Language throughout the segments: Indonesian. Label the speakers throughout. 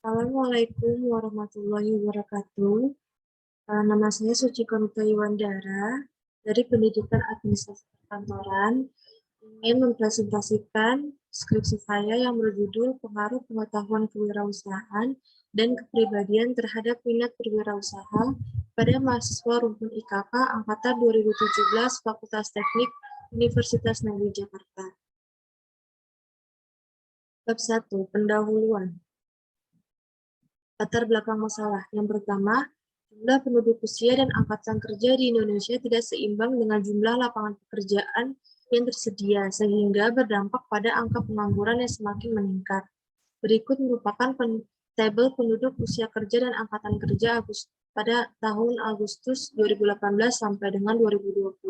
Speaker 1: Assalamualaikum warahmatullahi wabarakatuh. Nama saya Suci Konuta Yuwandara dari Pendidikan Administrasi Perkantoran. Ingin mempresentasikan skripsi saya yang berjudul Pengaruh Pengetahuan Kewirausahaan dan Kepribadian terhadap Minat Berwirausaha pada mahasiswa Rumpun IKK Angkatan 2017 Fakultas Teknik Universitas Negeri Jakarta. Bab 1. Pendahuluan. Latar belakang masalah. Yang pertama, jumlah penduduk usia dan angkatan kerja di Indonesia tidak seimbang dengan jumlah lapangan pekerjaan yang tersedia, sehingga berdampak pada angka pengangguran yang semakin meningkat. Berikut merupakan tabel penduduk usia kerja dan angkatan kerja pada tahun Agustus 2018 sampai dengan 2020.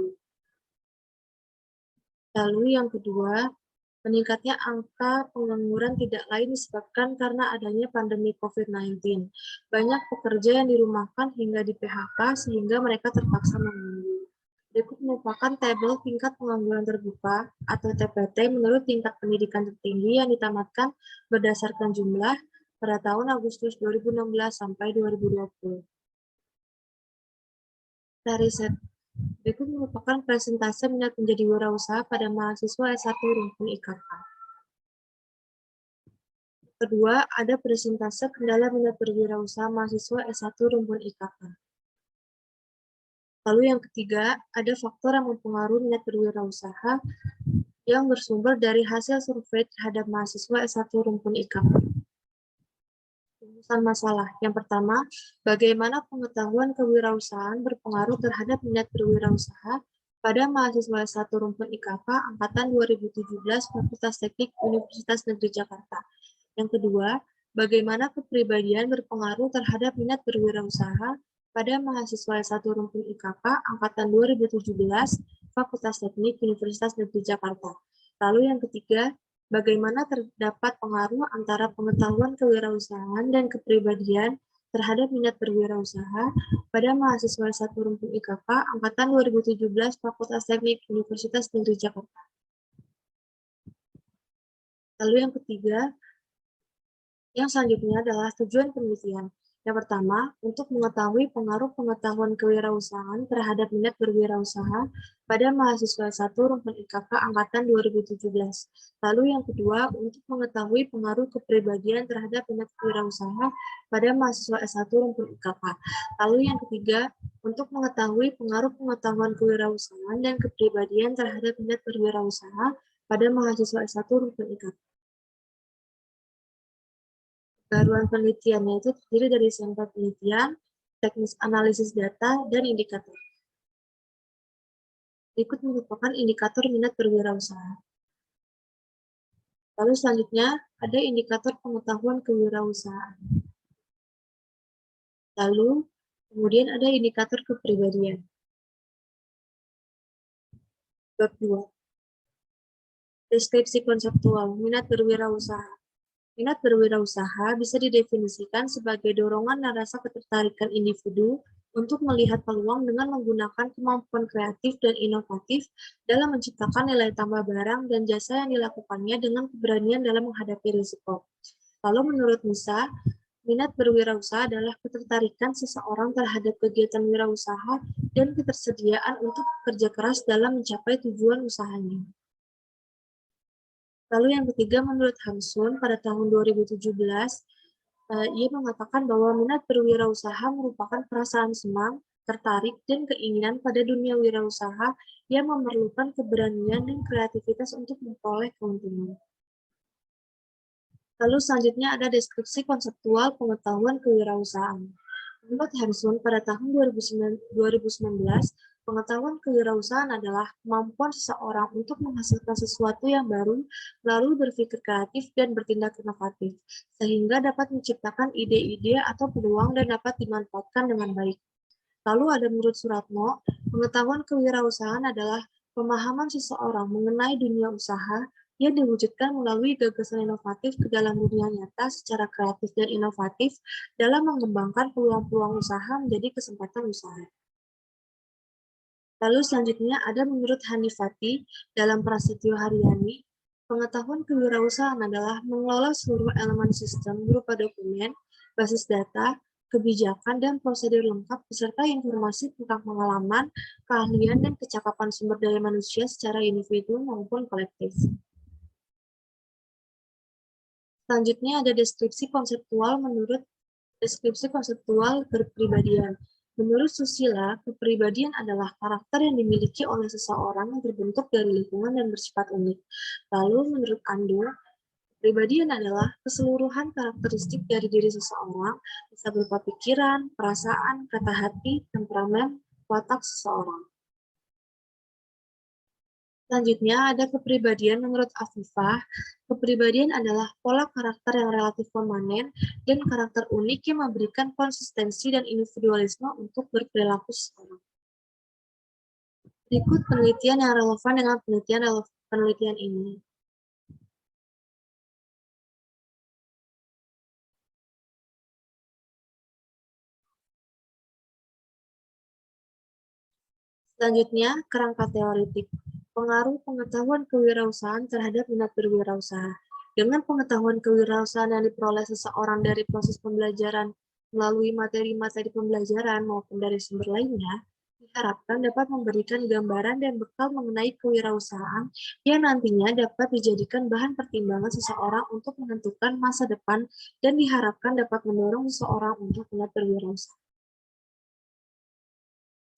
Speaker 1: Lalu yang kedua, meningkatnya angka pengangguran tidak lain disebabkan karena adanya pandemi COVID-19. Banyak pekerja yang dirumahkan hingga di PHK sehingga mereka terpaksa menganggur. Berikut merupakan tabel tingkat pengangguran terbuka atau TPT menurut tingkat pendidikan tertinggi yang ditamatkan berdasarkan jumlah pada tahun Agustus 2016 sampai 2020. Riset. Berikut merupakan presentase minat menjadi wirausaha pada mahasiswa S1 Rumpun IKK. Kedua, ada presentase kendala minat berwirausaha mahasiswa S1 Rumpun IKK. Lalu yang ketiga, ada faktor yang mempengaruhi minat berwirausaha yang bersumber dari hasil survei terhadap mahasiswa S1 Rumpun IKK. Rumusan masalah. Yang pertama, bagaimana pengetahuan kewirausahaan berpengaruh terhadap minat berwirausaha pada mahasiswa S1 Rumpun IKK Angkatan 2017 Fakultas Teknik Universitas Negeri Jakarta. Yang kedua, bagaimana kepribadian berpengaruh terhadap minat berwirausaha pada mahasiswa S1 Rumpun IKK Angkatan 2017 Fakultas Teknik Universitas Negeri Jakarta. Lalu yang ketiga, bagaimana terdapat pengaruh antara pengetahuan kewirausahaan dan kepribadian terhadap minat berwirausaha pada mahasiswa S1 Rumpun IKK Angkatan 2017 Fakultas Teknik Universitas Negeri Jakarta. Lalu yang ketiga, yang selanjutnya adalah tujuan penelitian. Yang pertama, untuk mengetahui pengaruh pengetahuan kewirausahaan terhadap minat berwirausaha pada mahasiswa S1 Rumpun IKK Angkatan 2017. Lalu yang kedua, untuk mengetahui pengaruh kepribadian terhadap minat berwirausaha pada mahasiswa S1 Rumpun IKK. Lalu yang ketiga, untuk mengetahui pengaruh pengetahuan kewirausahaan dan kepribadian terhadap minat berwirausaha pada mahasiswa S1 Rumpun IKK. Baruan penelitiannya itu terdiri dari sampel penelitian, teknis analisis data, dan indikator. Berikut merupakan indikator minat berwirausaha. Lalu selanjutnya ada indikator pengetahuan kewirausahaan. Lalu kemudian ada indikator kepribadian. Bab 2. Deskripsi konseptual minat berwirausaha. Minat berwirausaha bisa didefinisikan sebagai dorongan dan rasa ketertarikan individu untuk melihat peluang dengan menggunakan kemampuan kreatif dan inovatif dalam menciptakan nilai tambah barang dan jasa yang dilakukannya dengan keberanian dalam menghadapi risiko. Lalu menurut Musa, minat berwirausaha adalah ketertarikan seseorang terhadap kegiatan wirausaha dan ketersediaan untuk bekerja keras dalam mencapai tujuan usahanya. Lalu yang ketiga, menurut Hamsun, pada tahun 2017, ia mengatakan bahwa minat berwirausaha merupakan perasaan senang, tertarik, dan keinginan pada dunia wirausaha yang memerlukan keberanian dan kreativitas untuk memperoleh keuntungan. Lalu selanjutnya ada deskripsi konseptual pengetahuan kewirausahaan. Menurut Hamsun, pada tahun 2019, pengetahuan kewirausahaan adalah kemampuan seseorang untuk menghasilkan sesuatu yang baru, lalu berpikir kreatif dan bertindak inovatif, sehingga dapat menciptakan ide-ide atau peluang dan dapat dimanfaatkan dengan baik. Lalu ada menurut Suratno, pengetahuan kewirausahaan adalah pemahaman seseorang mengenai dunia usaha yang diwujudkan melalui gagasan inovatif ke dalam dunia nyata secara kreatif dan inovatif dalam mengembangkan peluang-peluang usaha menjadi kesempatan usaha. Lalu selanjutnya ada menurut Hanifati dalam Prasetyo Haryani, Pengetahuan kewirausahaan adalah mengelola seluruh elemen sistem berupa dokumen, basis data, kebijakan, dan prosedur lengkap beserta informasi tentang pengalaman, keahlian, dan kecakapan sumber daya manusia secara individu maupun kolektif. Selanjutnya ada deskripsi konseptual kepribadian. Menurut Susila, kepribadian adalah karakter yang dimiliki oleh seseorang yang terbentuk dari lingkungan dan bersifat unik. Lalu menurut Ando, kepribadian adalah keseluruhan karakteristik dari diri seseorang, bisa berupa pikiran, perasaan, kata hati, temperamen, watak seseorang. Selanjutnya ada kepribadian menurut Afifah. Kepribadian adalah pola karakter yang relatif permanen dan karakter unik yang memberikan konsistensi dan individualisme untuk berperilaku seseorang. Berikut penelitian yang relevan dengan penelitian ini. Selanjutnya, kerangka teoritik. Pengaruh pengetahuan kewirausahaan terhadap minat berwirausaha. Dengan pengetahuan kewirausahaan yang diperoleh seseorang dari proses pembelajaran melalui materi-materi pembelajaran maupun dari sumber lainnya, diharapkan dapat memberikan gambaran dan bekal mengenai kewirausahaan yang nantinya dapat dijadikan bahan pertimbangan seseorang untuk menentukan masa depan dan diharapkan dapat mendorong seseorang untuk minat berwirausaha.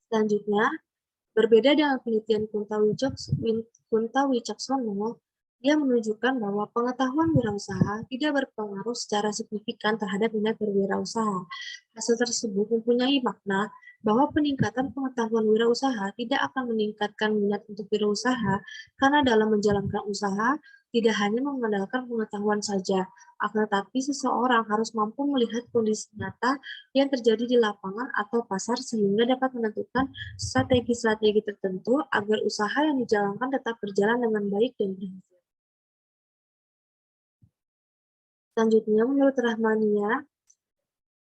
Speaker 1: Selanjutnya, berbeda dengan penelitian Kunta Wicaksono, dia menunjukkan bahwa pengetahuan wirausaha tidak berpengaruh secara signifikan terhadap minat berwirausaha. Hasil tersebut mempunyai makna bahwa peningkatan pengetahuan wirausaha tidak akan meningkatkan minat untuk wirausaha, karena dalam menjalankan usaha tidak hanya mengandalkan pengetahuan saja, akan tetapi seseorang harus mampu melihat kondisi nyata yang terjadi di lapangan atau pasar sehingga dapat menentukan strategi-strategi tertentu agar usaha yang dijalankan tetap berjalan dengan baik dan berhasil. Selanjutnya, menurut Rahmania,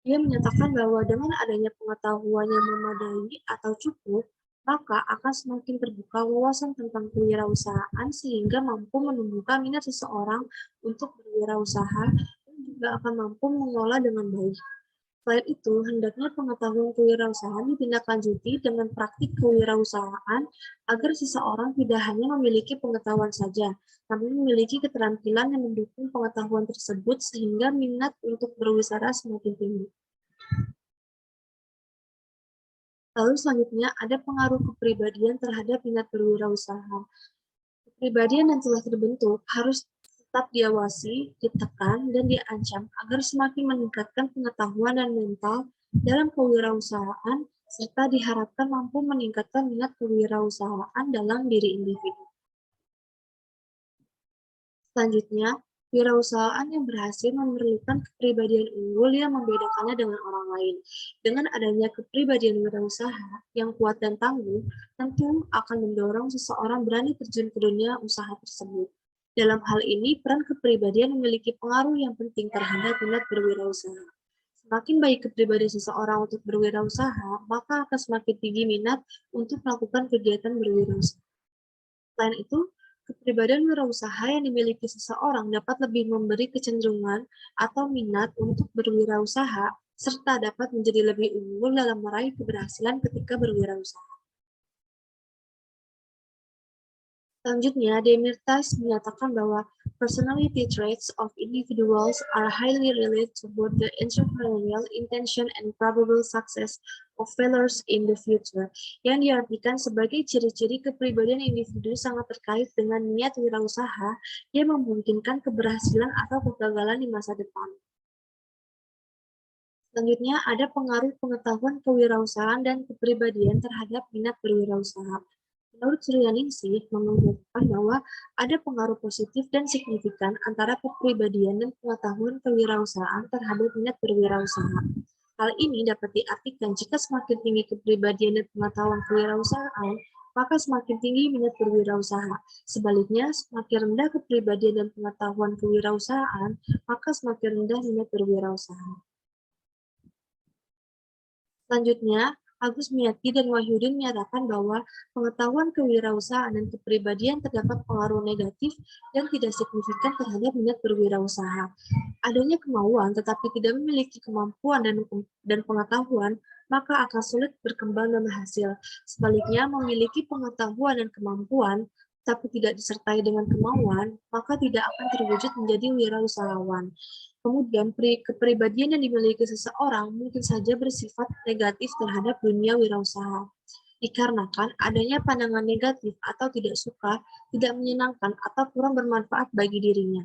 Speaker 1: dia menyatakan bahwa dengan adanya pengetahuan yang memadai atau cukup, maka akan semakin terbuka wawasan tentang kewirausahaan sehingga mampu menumbuhkan minat seseorang untuk berwirausaha dan juga akan mampu mengelola dengan baik. Selain itu, hendaknya pengetahuan kewirausahaan ditindaklanjuti dengan praktik kewirausahaan agar seseorang tidak hanya memiliki pengetahuan saja, namun memiliki keterampilan yang mendukung pengetahuan tersebut sehingga minat untuk berwisata semakin tinggi. Lalu selanjutnya ada pengaruh kepribadian terhadap minat berwirausaha. Kepribadian yang telah terbentuk harus tetap diawasi, ditekan, dan diancam agar semakin meningkatkan pengetahuan dan mental dalam kewirausahaan serta diharapkan mampu meningkatkan minat kewirausahaan dalam diri individu. Selanjutnya, wirausahaan yang berhasil memerlukan kepribadian unggul yang membedakannya dengan orang lain. Dengan adanya kepribadian wirausaha yang kuat dan tangguh, tentu akan mendorong seseorang berani terjun ke dunia usaha tersebut. Dalam hal ini, peran kepribadian memiliki pengaruh yang penting terhadap minat berwirausaha. Semakin baik kepribadian seseorang untuk berwirausaha, maka akan semakin tinggi minat untuk melakukan kegiatan berwirausaha. Selain itu, kepribadian wirausaha yang dimiliki seseorang dapat lebih memberi kecenderungan atau minat untuk berwirausaha, serta dapat menjadi lebih unggul dalam meraih keberhasilan ketika berwirausaha. Selanjutnya, Demirtas menyatakan bahwa personality traits of individuals are highly related to both the entrepreneurial intention and probable success of failures in the future, yang diartikan sebagai ciri-ciri kepribadian individu sangat terkait dengan niat wirausaha yang memungkinkan keberhasilan atau kegagalan di masa depan. Selanjutnya, ada pengaruh pengetahuan kewirausahaan dan kepribadian terhadap minat berwirausaha. Menurut Suryaningsih menunjukkan bahwa ada pengaruh positif dan signifikan antara kepribadian dan pengetahuan kewirausahaan terhadap minat berwirausaha. Hal ini dapat diartikan jika semakin tinggi kepribadian dan pengetahuan kewirausahaan, maka semakin tinggi minat berwirausaha. Sebaliknya, semakin rendah kepribadian dan pengetahuan kewirausahaan, maka semakin rendah minat berwirausaha. Selanjutnya, Agus Miyati dan Wahyudin menyatakan bahwa pengetahuan kewirausahaan dan kepribadian terdapat pengaruh negatif dan tidak signifikan terhadap minat berwirausaha. Adanya kemauan tetapi tidak memiliki kemampuan dan pengetahuan, maka akan sulit berkembang dan berhasil. Sebaliknya, memiliki pengetahuan dan kemampuan tapi tidak disertai dengan kemauan, maka tidak akan terwujud menjadi wirausahawan. Kemudian, kepribadian yang dimiliki seseorang mungkin saja bersifat negatif terhadap dunia wirausaha. Dikarenakan adanya pandangan negatif atau tidak suka, tidak menyenangkan, atau kurang bermanfaat bagi dirinya.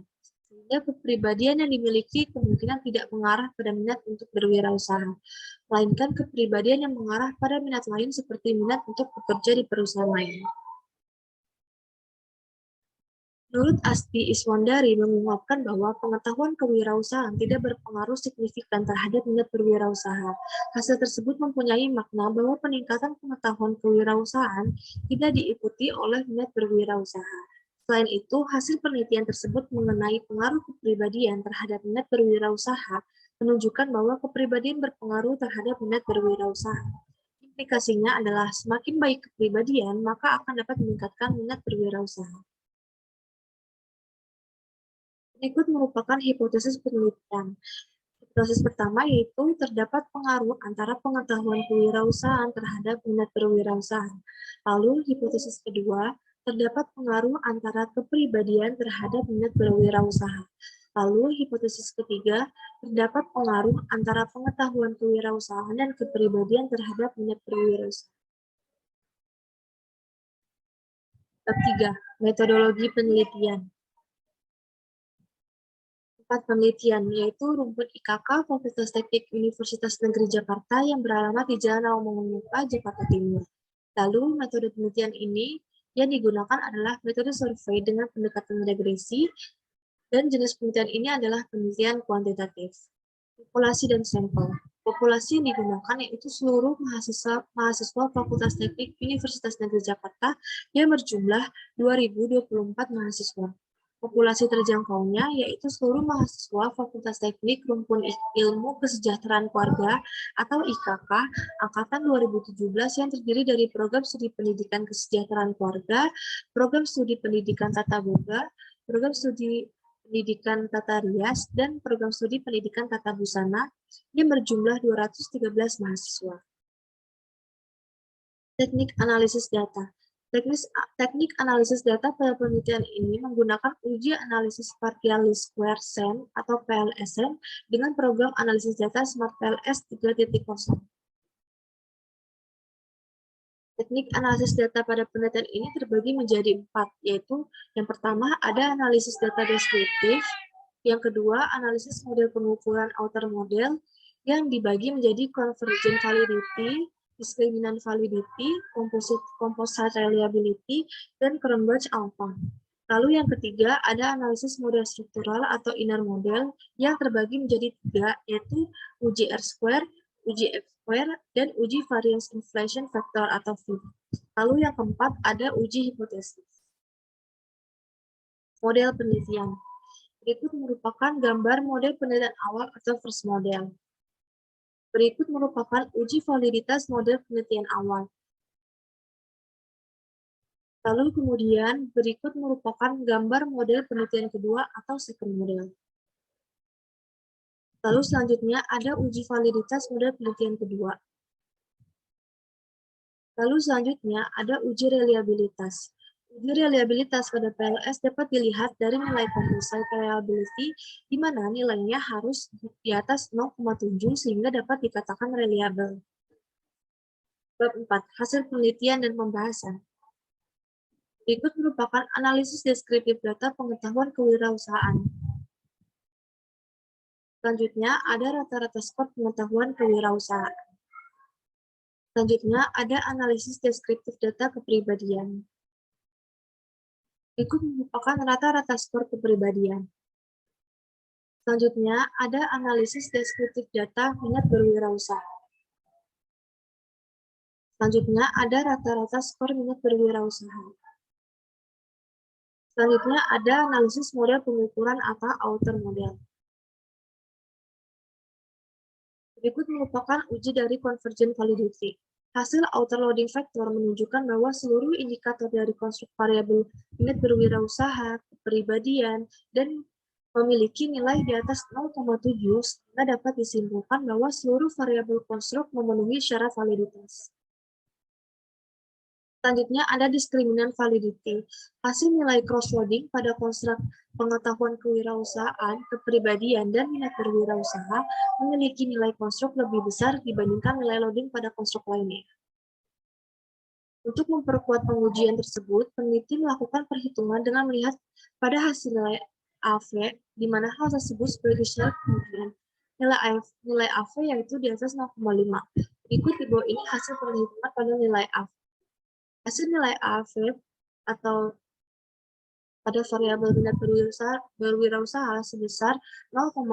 Speaker 1: Sehingga kepribadian yang dimiliki kemungkinan tidak mengarah pada minat untuk berwirausaha, melainkan kepribadian yang mengarah pada minat lain seperti minat untuk bekerja di perusahaan lain. Menurut Asti Iswandari mengungkapkan bahwa pengetahuan kewirausahaan tidak berpengaruh signifikan terhadap minat berwirausaha. Hasil tersebut mempunyai makna bahwa peningkatan pengetahuan kewirausahaan tidak diikuti oleh minat berwirausaha. Selain itu, hasil penelitian tersebut mengenai pengaruh kepribadian terhadap minat berwirausaha menunjukkan bahwa kepribadian berpengaruh terhadap minat berwirausaha. Implikasinya adalah semakin baik kepribadian, maka akan dapat meningkatkan minat berwirausaha. Berikut merupakan hipotesis penelitian. Hipotesis pertama yaitu terdapat pengaruh antara pengetahuan kewirausahaan terhadap minat berwirausaha. Lalu hipotesis kedua, terdapat pengaruh antara kepribadian terhadap minat berwirausaha. Lalu hipotesis ketiga, terdapat pengaruh antara pengetahuan kewirausahaan dan kepribadian terhadap minat berwirausaha. Bab 3, metodologi penelitian. 4 penelitian, yaitu rumput IKK Fakultas Teknik Universitas Negeri Jakarta yang beralamat di Jalan Rawamangun, Jakarta Timur. Lalu, metode penelitian ini yang digunakan adalah metode survei dengan pendekatan regresi, dan jenis penelitian ini adalah penelitian kuantitatif. Populasi dan sampel. Populasi yang digunakan yaitu seluruh mahasiswa Fakultas Teknik Universitas Negeri Jakarta yang berjumlah 2.024 mahasiswa. Populasi terjangkaunya yaitu seluruh mahasiswa Fakultas Teknik Rumpun Ilmu Kesejahteraan Keluarga atau IKK angkatan 2017 yang terdiri dari program studi pendidikan kesejahteraan keluarga, program studi pendidikan tata boga, program studi pendidikan tata rias, dan program studi pendidikan tata busana yang berjumlah 213 mahasiswa. Teknik analisis data. Teknik analisis data pada penelitian ini menggunakan uji analisis partial least square SEM atau PLSM dengan program analisis data Smart PLS 3.0. Teknik analisis data pada penelitian ini terbagi menjadi 4, yaitu yang pertama ada analisis data deskriptif, yang kedua analisis model pengukuran outer model yang dibagi menjadi convergent validity, discriminant validity, composite reliability, dan Cronbach alpha. Lalu yang ketiga ada analisis model struktural atau inner model yang terbagi menjadi 3, yaitu uji R-square, uji F-square, dan uji variance inflation factor atau V. Lalu yang keempat ada uji hipotesis. Model penelitian. Berikut merupakan gambar model penelitian awal atau first model. Berikut merupakan uji validitas model penelitian awal. Lalu kemudian berikut merupakan gambar model penelitian kedua atau second model. Lalu selanjutnya ada uji validitas model penelitian kedua. Lalu selanjutnya ada uji reliabilitas. Uji reliabilitas pada PLS dapat dilihat dari nilai composite reliability, di mana nilainya harus di atas 0,7 sehingga dapat dikatakan reliable. Bab 4. Hasil penelitian dan pembahasan. Berikut merupakan analisis deskriptif data pengetahuan kewirausahaan. Selanjutnya ada rata-rata skor pengetahuan kewirausahaan. Selanjutnya ada analisis deskriptif data kepribadian. Berikut merupakan rata-rata skor kepribadian. Selanjutnya, ada analisis deskriptif data minat berwirausaha. Selanjutnya, ada rata-rata skor minat berwirausaha. Selanjutnya, ada analisis model pengukuran atau outer model. Berikut merupakan uji dari convergent validity. Hasil outer loading factor menunjukkan bahwa seluruh indikator dari konstruk variabel minat berwirausaha, kepribadian, dan memiliki nilai di atas 0,7, sehingga dapat disimpulkan bahwa seluruh variabel konstruk memenuhi syarat validitas. Selanjutnya ada diskriminan validity. Hasil nilai cross-loading pada konstruk pengetahuan kewirausahaan, kepribadian, dan minat berwirausaha memiliki nilai konstruk lebih besar dibandingkan nilai loading pada konstruk lainnya. Untuk memperkuat pengujian tersebut, peneliti melakukan perhitungan dengan melihat pada hasil nilai AV, di mana hal tersebut sebagai syarat pengujian. Nilai AV yaitu di atas 0,5. Berikut di bawah ini hasil perhitungan pada nilai AV. Hasil nilai AV atau pada variabel minat berwirausaha sebesar 0,66.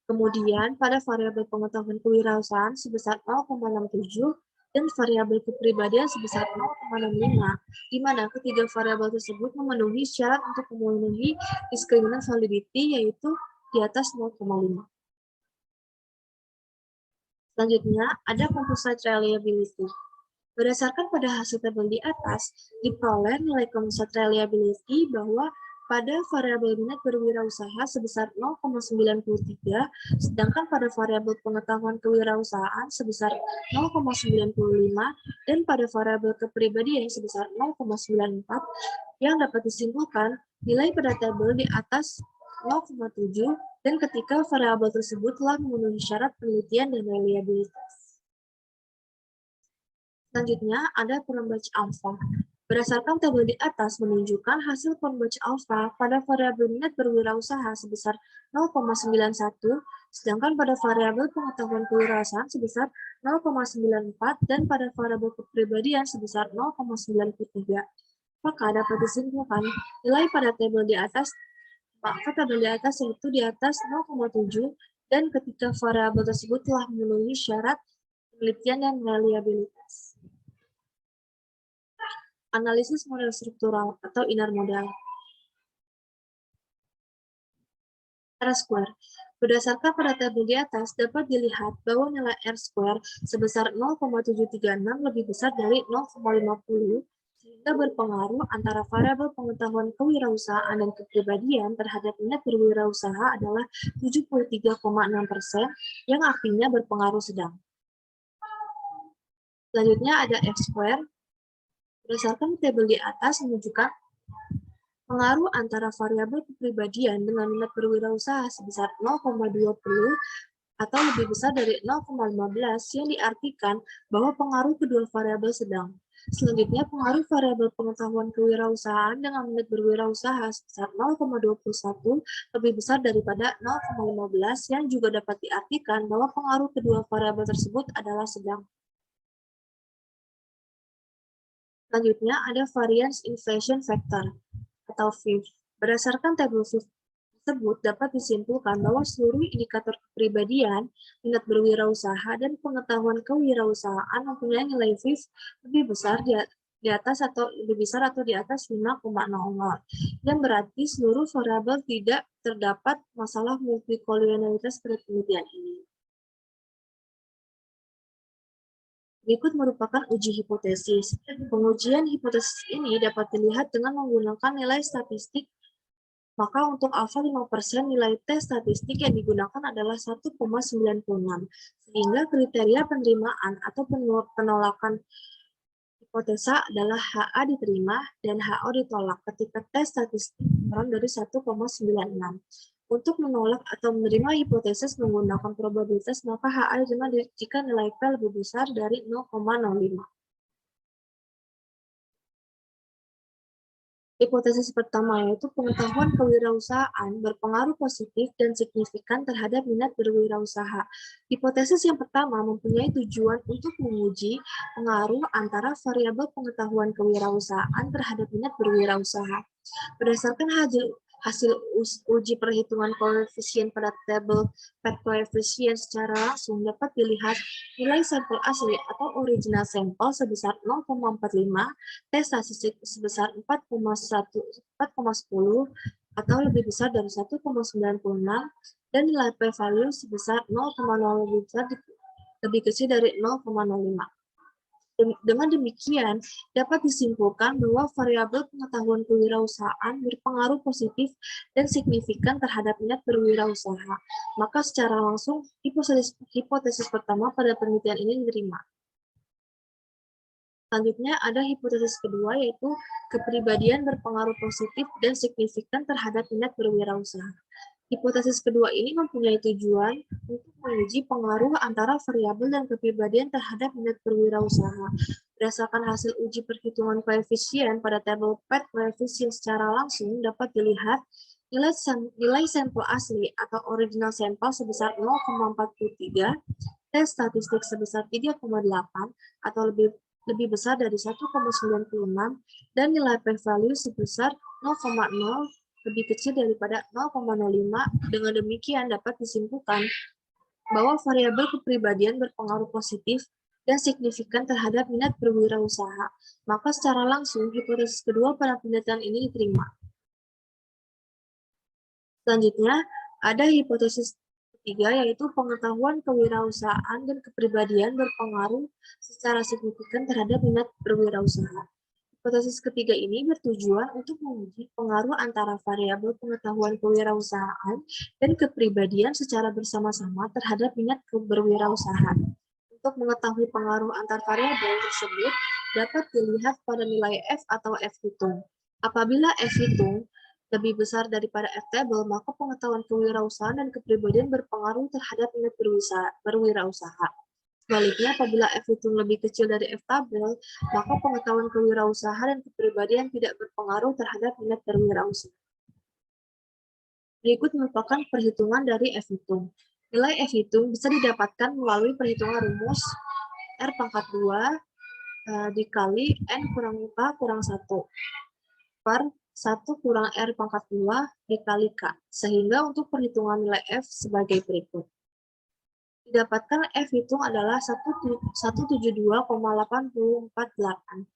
Speaker 1: Kemudian pada variabel pengetahuan kewirausahaan sebesar 0,67 dan variabel kepribadian sebesar 0,65, di mana ketiga variabel tersebut memenuhi syarat untuk memenuhi diskriminan validity yaitu di atas 0,5. Selanjutnya ada composite reliability. Berdasarkan pada hasil tabel di atas, diperoleh nilai composite reliability bahwa pada variabel minat berwirausaha sebesar 0,93, sedangkan pada variabel pengetahuan kewirausahaan sebesar 0,95, dan pada variabel kepribadian sebesar 0,94, yang dapat disimpulkan nilai pada tabel di atas 0,7 dan ketika variabel tersebut telah memenuhi syarat penelitian dan reliabilitas. Selanjutnya, ada Cronbach alpha. Berdasarkan tabel di atas menunjukkan hasil Cronbach alpha pada variabel minat berwirausaha sebesar 0,91, sedangkan pada variabel pengetahuan kewirausahaan sebesar 0,94 dan pada variabel kepribadian sebesar 0,93. Maka dapat disimpulkan nilai pada tabel di atas yaitu di atas 0,7 dan ketika variabel tersebut telah memenuhi syarat penelitian dan reliabilitas. Analisis model struktural atau inner model. R-square. Berdasarkan pada tabel di atas, dapat dilihat bahwa nilai R-square sebesar 0,736 lebih besar dari 0,50, sehingga berpengaruh antara variabel pengetahuan kewirausahaan dan kepribadian terhadap minat berwirausaha adalah 73,6%, yang artinya berpengaruh sedang. Selanjutnya ada F-square. Berdasarkan tabel di atas menunjukkan pengaruh antara variabel kepribadian dengan minat berwirausaha sebesar 0,20 atau lebih besar dari 0,15 yang diartikan bahwa pengaruh kedua variabel sedang. Selanjutnya, pengaruh variabel pengetahuan kewirausahaan dengan minat berwirausaha sebesar 0,21 lebih besar daripada 0,15 yang juga dapat diartikan bahwa pengaruh kedua variabel tersebut adalah sedang. Selanjutnya ada variance inflation factor atau VIF. Berdasarkan tabel VIF tersebut dapat disimpulkan bahwa seluruh indikator kepribadian, minat berwirausaha, dan pengetahuan kewirausahaan mempunyai nilai VIF lebih besar di atas atau lebih besar atau di atas 5,00, yang berarti seluruh variabel tidak terdapat masalah multikolinearitas pada penelitian ini. Berikut merupakan uji hipotesis. Pengujian hipotesis ini dapat dilihat dengan menggunakan nilai statistik. Maka untuk alfa 5% nilai T statistik yang digunakan adalah 1,96. Sehingga kriteria penerimaan atau penolakan hipotesa adalah HA diterima dan HO ditolak ketika T statistik kurang dari 1,96. Untuk menolak atau menerima hipotesis menggunakan probabilitas, maka HA diterima jika nilai P lebih besar dari 0,05. Hipotesis pertama yaitu pengetahuan kewirausahaan berpengaruh positif dan signifikan terhadap minat berwirausaha. Hipotesis yang pertama mempunyai tujuan untuk menguji pengaruh antara variabel pengetahuan kewirausahaan terhadap minat berwirausaha. Berdasarkan hasil uji perhitungan koefisien pada tabel PET koefisien secara langsung dapat dilihat nilai sampel asli atau original sampel sebesar 0,45, T statistik sebesar 4,10 atau lebih besar dari 1,96, dan nilai p-value sebesar 0,0 lebih kecil dari 0,05. Dengan demikian, dapat disimpulkan bahwa variabel pengetahuan kewirausahaan berpengaruh positif dan signifikan terhadap minat berwirausaha. Maka secara langsung, hipotesis pertama pada penelitian ini diterima. Selanjutnya ada hipotesis kedua, yaitu kepribadian berpengaruh positif dan signifikan terhadap minat berwirausaha. Hipotesis kedua ini mempunyai tujuan untuk menguji pengaruh antara variabel dan kepribadian terhadap minat berwirausaha. Berdasarkan hasil uji perhitungan koefisien pada tabel PET koefisien secara langsung dapat dilihat nilai sampel asli atau original sampel sebesar 0,43, tes statistik sebesar 3,8 atau lebih besar dari 1,96, dan nilai p-value sebesar 0,0 lebih kecil daripada 0,05. Dengan demikian dapat disimpulkan bahwa variabel kepribadian berpengaruh positif dan signifikan terhadap minat berwirausaha. Maka secara langsung hipotesis kedua pada penelitian ini diterima. Selanjutnya ada hipotesis ketiga, yaitu pengetahuan kewirausahaan dan kepribadian berpengaruh secara signifikan terhadap minat berwirausaha. Hipotesis ketiga ini bertujuan untuk menguji pengaruh antara variabel pengetahuan kewirausahaan dan kepribadian secara bersama-sama terhadap minat berwirausahaan. Untuk mengetahui pengaruh antar variabel tersebut dapat dilihat pada nilai F atau F hitung. Apabila F hitung lebih besar daripada F table, maka pengetahuan kewirausahaan dan kepribadian berpengaruh terhadap minat berwirausaha. Sebaliknya, apabila F hitung lebih kecil dari F tabel, maka pengetahuan kewirausahaan dan kepribadian tidak berpengaruh terhadap minat berwirausaha. Berikut merupakan perhitungan dari F hitung. Nilai F hitung bisa didapatkan melalui perhitungan rumus R pangkat 2 dikali N kurang K kurang 1 per 1 kurang R pangkat 2 dikali K, sehingga untuk perhitungan nilai F sebagai berikut. Didapatkan F hitung adalah 172,848.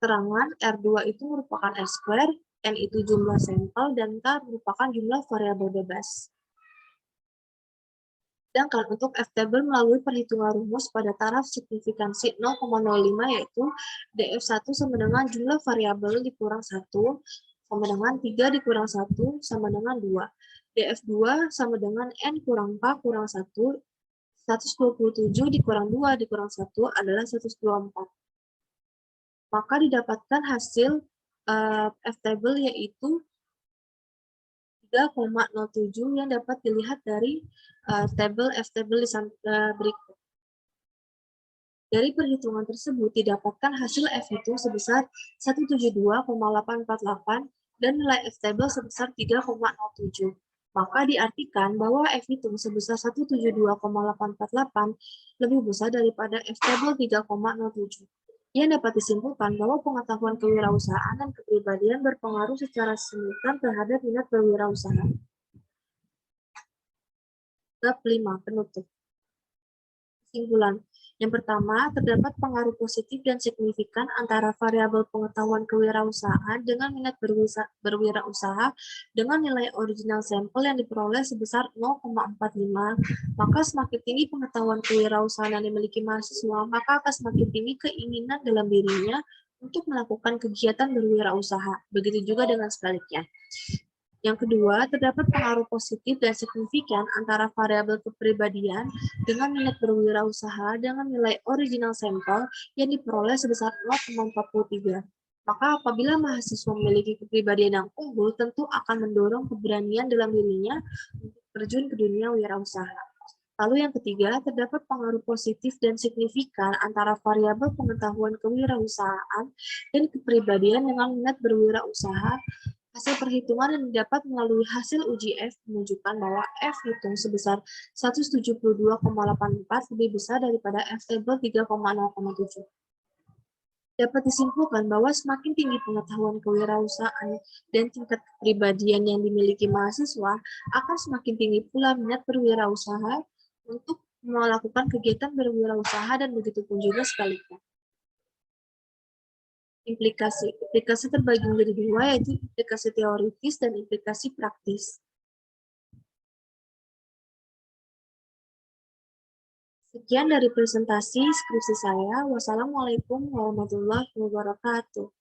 Speaker 1: Terangan R2 itu merupakan R square, N itu jumlah sampel, dan K merupakan jumlah variabel bebas. Sedangkan untuk F table melalui perhitungan rumus pada taraf signifikansi 0,05, yaitu DF1 sama dengan jumlah variabel dikurang 1 sama dengan 3 dikurang 1 sama dengan 2. DF2 sama dengan N kurang K kurang 1, 127 dikurang 2 dikurang 1 adalah 124. Maka didapatkan hasil F table yaitu 3,07 yang dapat dilihat dari tabel F table berikut. Dari perhitungan tersebut didapatkan hasil F hitung sebesar 172,848 dan nilai F table sebesar 3,07. Maka diartikan bahwa F hitung sebesar 172,848 lebih besar daripada F table 3,07. Yang dapat disimpulkan bahwa pengetahuan kewirausahaan dan kepribadian berpengaruh secara signifikan terhadap minat berwirausaha. Bab 5. Penutup. Kesimpulan. Yang pertama, terdapat pengaruh positif dan signifikan antara variabel pengetahuan kewirausahaan dengan minat berwirausaha dengan nilai original sampel yang diperoleh sebesar 0,45. Maka semakin tinggi pengetahuan kewirausahaan yang dimiliki mahasiswa, maka akan semakin tinggi keinginan dalam dirinya untuk melakukan kegiatan berwirausaha. Begitu juga dengan sebaliknya. Yang kedua, terdapat pengaruh positif dan signifikan antara variabel kepribadian dengan minat berwirausaha dengan nilai original sampel yang diperoleh sebesar 0,43. Maka apabila mahasiswa memiliki kepribadian yang unggul, tentu akan mendorong keberanian dalam dirinya untuk terjun ke dunia wirausaha. Lalu yang ketiga, terdapat pengaruh positif dan signifikan antara variabel pengetahuan kewirausahaan dan kepribadian dengan minat berwirausaha. Hasil perhitungan yang didapat melalui hasil uji F menunjukkan bahwa F hitung sebesar 172,84 lebih besar daripada F table 3,0,7. Dapat disimpulkan bahwa semakin tinggi pengetahuan kewirausahaan dan tingkat kepribadian yang dimiliki mahasiswa, akan semakin tinggi pula minat berwirausaha untuk melakukan kegiatan berwirausaha dan begitu pun juga sebaliknya. Implikasi terbagi menjadi dua, yaitu implikasi teoritis dan implikasi praktis. Sekian dari presentasi skripsi saya. Wassalamualaikum warahmatullahi wabarakatuh.